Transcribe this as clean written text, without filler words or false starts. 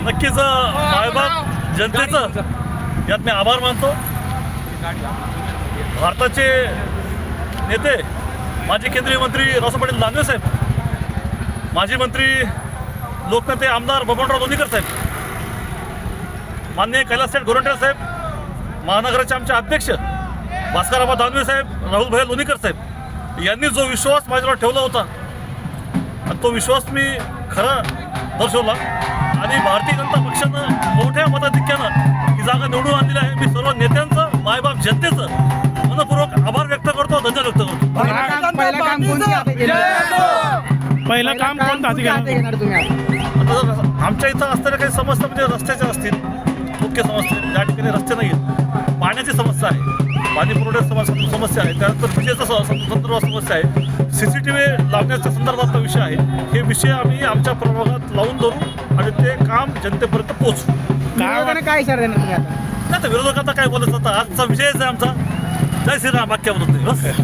नक्कीच मायबाप जनतेचं यात मी आभार मानतो. भारताचे नेते माजी केंद्रीय मंत्री रावसाहेब पाटील दानवे साहेब, माजी मंत्री लोकनेते आमदार बबनराव लोणीकर साहेब, माननीय कैलाससाहेब गोरंट्याल साहेब, महानगराचे आमचे अध्यक्ष भास्करराव दानवे साहेब, राहुलभाई लोणीकर साहेब यांनी जो विश्वास माझ्यावर ठेवला होता आणि तो विश्वास मी खरा दर्शवला आणि भारतीय जनता पक्षानं मोठ्या मताधिक्यानं ही जागा निवडून आणलेली आहे. मी सर्व नेत्यांचं, मायबाप जनतेचं मनपूर्वक आभार व्यक्त करतो, धन्यवाद व्यक्त करतो. पहिलं काम कोणतं हाती घेणार तुम्ही? आता आमच्या इथं असणाऱ्या काही समस्या म्हणजे रस्त्याच्या असतील, मुख्य समस्या ज्या ठिकाणी रस्ते नाही आहेत, पाण्याची समस्या आहे, पाणी पुरवठ्याची समस्या आहे, त्यानंतर विजेचा संदर्भात समस्या आहे, CCTV लावण्याच्या संदर्भातला विषय आहे. हे विषय आम्ही आमच्या प्रभागात लावून धरू आणि ते काम जनतेपर्यंत पोहोचू. काय सर देणार तुम्ही आता? नाही तर विरोधकांना काय बोलायचं, आता आजचा विषयच आहे आमचा. जय श्रीराम वाक्याबद्दल बस.